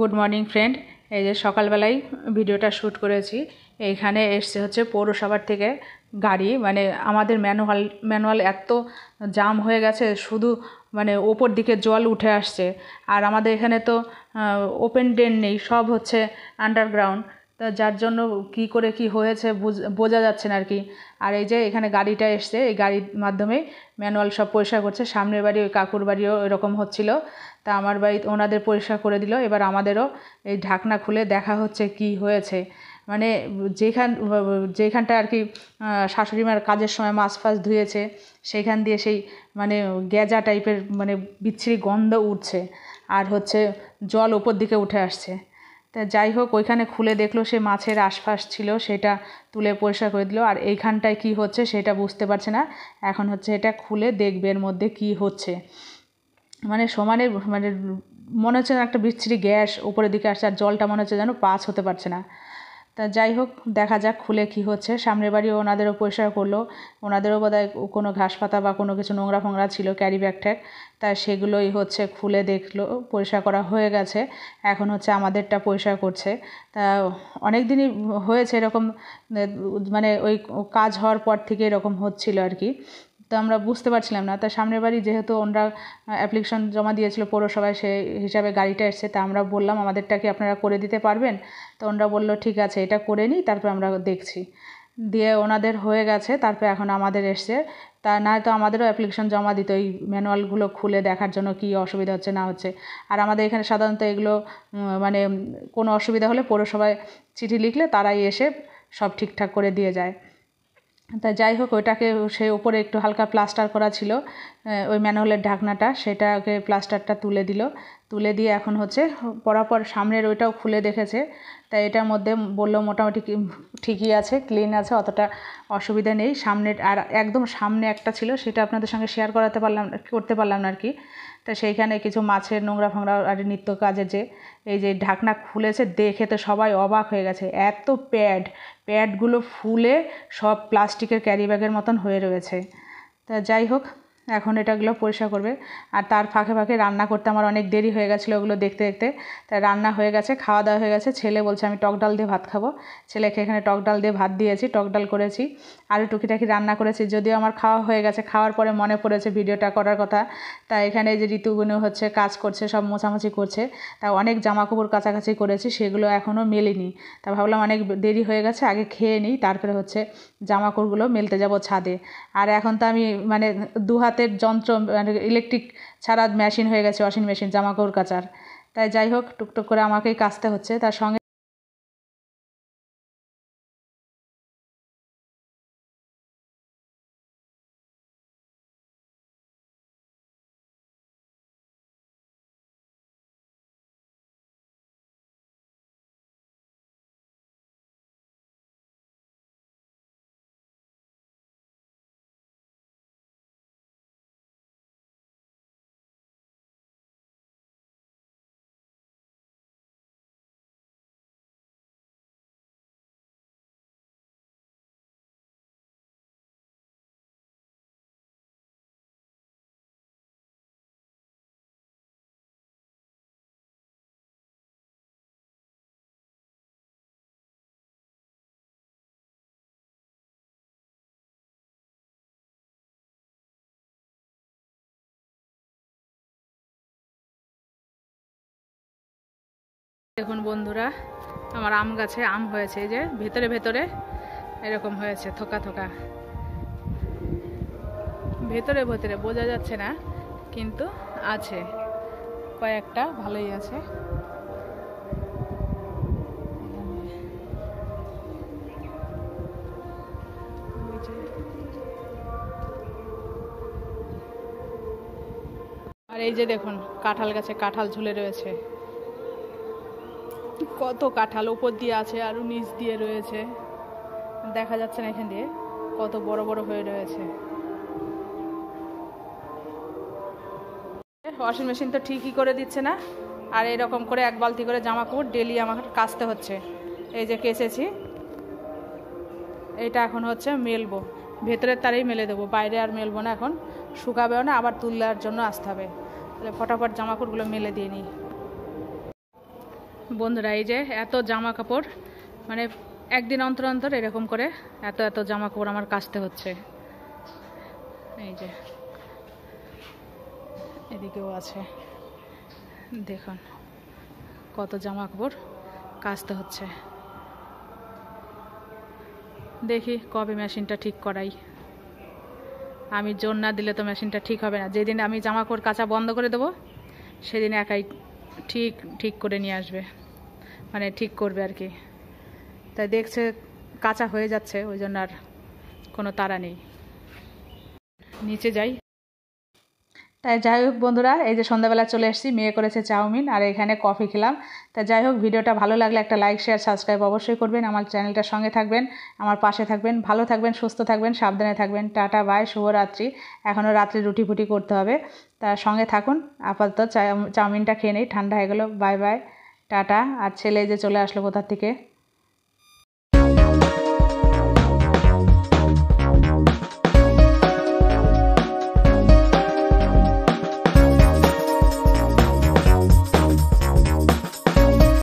Good morning friend. এই যে সকালবেলায় ভিডিওটা শ্যুট করেছি। এইখানে এসছে হচ্ছে পৌরসভার থেকে গাড়ি, মানে আমাদের ম্যানুয়াল এত জাম হয়ে গেছে, শুধু মানে ওপর দিকে জল উঠে আসছে। আর আমাদের এখানে তো ওপেন ড্রেন নেই, সব হচ্ছে আন্ডারগ্রাউন্ড, তা যার জন্য কি করে কি হয়েছে বোঝা যাচ্ছে না আর কি। আর এই যে এখানে গাড়িটা এসছে, এই গাড়ির মাধ্যমে ম্যানুয়াল সব পরিষ্কার করছে। সামনের বাড়ি ওই কাকুর বাড়িও এরকম হচ্ছিল, তা আমার বাড়ি ওনাদের পরিষ্কার করে দিল। এবার আমাদেরও এই ঢাকনা খুলে দেখা হচ্ছে কি হয়েছে। মানে যেখানটা আর কি শাশুড়ি মার কাজের সময় মাছ ফাছ ধুয়েছে, সেইখান দিয়ে সেই মানে গেজা টাইপের মানে বিচ্ছিরি গন্ধ উঠছে, আর হচ্ছে জল ওপর দিকে উঠে আসছে। তা যাই হোক, ওইখানে খুলে দেখলো সে মাছের আশপাশ ছিল, সেটা তুলে পরিষ্কার করে দিল। আর এইখানটায় কি হচ্ছে সেটা বুঝতে পারছে না, এখন হচ্ছে এটা খুলে দেখবে এর মধ্যে কি হচ্ছে। মানে সমানে মানে মনে হচ্ছে একটা বিচ্ছিরি গ্যাস উপরের দিকে আসছে, আর জলটা মনে হচ্ছে যেন পাস হতে পারছে না। তা যাই হোক, দেখা যাক খুলে কি হচ্ছে। সামনের বাড়িও ওনাদেরও পরিষ্কার করলো, ওনাদেরও বোধহয় কোনো ঘাস পাতা বা কোনো কিছু নোংরা ফোংরা ছিল, ক্যারি ব্যাগ ট্যাগ, তাই সেগুলোই হচ্ছে খুলে দেখলো, পরিষ্কার করা হয়ে গেছে। এখন হচ্ছে আমাদেরটা পরিষ্কার করছে। তা অনেক দিনই হয়েছে এরকম, মানে ওই কাজ হওয়ার পর থেকে এরকম হচ্ছিল আর কি। তো আমরা বুঝতে পারছিলাম না। তা সামনের বাড়ি যেহেতু ওনারা অ্যাপ্লিকেশন জমা দিয়েছিল পৌরসভায়, সেই হিসাবে গাড়িটা এসছে। তা আমরা বললাম আমাদেরটা কি আপনারা করে দিতে পারবেন? তো ওনারা বললো ঠিক আছে, এটা করে নিই, তারপর আমরা দেখছি। দিয়ে ওনাদের হয়ে গেছে, তারপর এখন আমাদের এসছে। তা না তো আমাদেরও অ্যাপ্লিকেশন জমা দিত এই ম্যানুয়ালগুলো খুলে দেখার জন্য কী অসুবিধা হচ্ছে না হচ্ছে। আর আমাদের এখানে সাধারণত এগুলো মানে কোনো অসুবিধা হলে পৌরসভায় চিঠি লিখলে তারাই এসে সব ঠিকঠাক করে দিয়ে যায়। তা যাই হোক, ওইটাকে সেই উপরে একটু হালকা প্লাস্টার করা ছিল ওই ম্যানহোলের ঢাকনাটা, সেটাকে প্লাস্টারটা তুলে দিয়ে এখন হচ্ছে পরাপর সামনের ওইটাও খুলে দেখেছে। তাই এটার মধ্যে বললো মোটামুটি ঠিকই আছে, ক্লিন আছে, অতটা অসুবিধা নেই। সামনের আর একদম সামনে একটা ছিল, সেটা আপনাদের সঙ্গে শেয়ার করতে পারলাম না আর কি। তা সেইখানে কিছু মাছের নোংরা ফোংরা আর নিত্য কাজে যে এই যে ঢাকনা খুলেছে, দেখে তো সবাই অবাক হয়ে গেছে। এত প্যাডগুলো ফুলে সব প্লাস্টিকের ক্যারি ব্যাগের মতন হয়ে রয়েছে। তা যাই হোক, এখন এটাগুলো পরিষ্কার করবে। আর তার ফাঁকে ফাঁকে রান্না করতে আমার অনেক দেরি হয়ে গেছিলো ওগুলো দেখতে দেখতে। তাই রান্না হয়ে গেছে, খাওয়া দাওয়া হয়ে গেছে। ছেলে বলছে আমি টক ডাল দিয়ে ভাত খাবো, ছেলেকে এখানে টক ডাল দিয়ে ভাত দিয়েছি, টক ডাল করেছি, আরও টুকিটাকি রান্না করেছি। যদিও আমার খাওয়া হয়ে গেছে, খাওয়ার পরে মনে পড়েছে ভিডিওটা করার কথা। তাই এখানে যে ঋতুগুলো হচ্ছে কাজ করছে, সব মোছামুছি করছে। তা অনেক জামাকাপড় কাচাকাচি করেছি, সেগুলো এখনও মেলিনি। তা ভাবলাম অনেক দেরি হয়ে গেছে, আগে খেয়ে নিই, তারপরে হচ্ছে জামাকাপড়গুলো মেলতে যাব ছাদে। আর এখন তো আমি মানে দু হাতের যন্ত্র, মানে ইলেকট্রিক ছাড়া মেশিন হয়ে গেছে, ওয়াশিং মেশিন, জামাকাপড় কাচার। তাই যাই হোক, টুকটুক করে আমাকেই কাচতে হচ্ছে। তার সঙ্গে দেখুন বন্ধুরা, আমার আম গাছে আম হয়েছে, এই যে ভেতরে ভেতরে এরকম হয়েছে, থোকা থোকা, ভেতরে ভেতরে বোঝা যাচ্ছে না, কিন্তু আছে কয়েকটা, ভালোই আছে। আর এই যে দেখুন, কাঁঠাল গাছে কাঁঠাল ঝুলে রয়েছে, কত কাঁঠাল উপর দিয়ে আছে, আর নিচ দিয়ে রয়েছে, দেখা যাচ্ছে না এখান দিয়ে, কত বড় বড় হয়ে রয়েছে। ওয়াশিং মেশিন তো ঠিকই করে দিচ্ছে না, আর এরকম করে এক বালতি করে জামা কাপড় ডেলি আমার কাচতে হচ্ছে। এই যে কেচেছি, এটা এখন হচ্ছে মেলবো, ভেতরের তারেই মেলে দেবো, বাইরে আর মেলবো না, এখন শুকাবেও না, আবার তুলার জন্য আসতে হবে। তাহলে ফটাফট জামা কাপড়গুলো মেলে দিয়ে নিই। বন্ধুরা এই যে এত জামা কাপড়, মানে একদিন অন্তর অন্তর এরকম করে এত এত জামা কাপড় আমার কাচতে হচ্ছে। এই যে এদিকেও আছে, দেখুন কত জামা কাপড় কাচতে হচ্ছে। দেখি কবে মেশিনটা ঠিক করাই। আমি জোর না দিলে তো মেশিনটা ঠিক হবে না। যেদিন আমি জামা কাপড় কাচা বন্ধ করে দেবো সেদিন একাই ঠিক ঠিক করে নিয়ে আসবে, মানে ঠিক করবে আর কি। তাই দেখছে কাঁচা হয়ে যাচ্ছে, ওই জন্য আর কোনো তাড়া নেই। নিচে যাই। তাই যাই হোক বন্ধুরা, এই যে সন্ধ্যাবেলা চলে এসেছি, মেয়ে করেছে চাউমিন আর এখানে কফি খেলাম। তাই যাই হোক, ভিডিওটা ভালো লাগলে একটা লাইক শেয়ার সাবস্ক্রাইব অবশ্যই করবেন, আমার চ্যানেলটার সঙ্গে থাকবেন, আমার পাশে থাকবেন। ভালো থাকবেন, সুস্থ থাকবেন, সাবধানে থাকবেন। টাটা বাই, শুভরাত্রি। এখনও রাত্রে রুটি ফুটি করতে হবে, তার সঙ্গে থাকুন। আপাতত চাউমিনটা খেয়ে নেই, ঠান্ডা হয়ে গেল। Bye bye, tata. আর ছেলে যে চলে আসলো কোথা থেকে।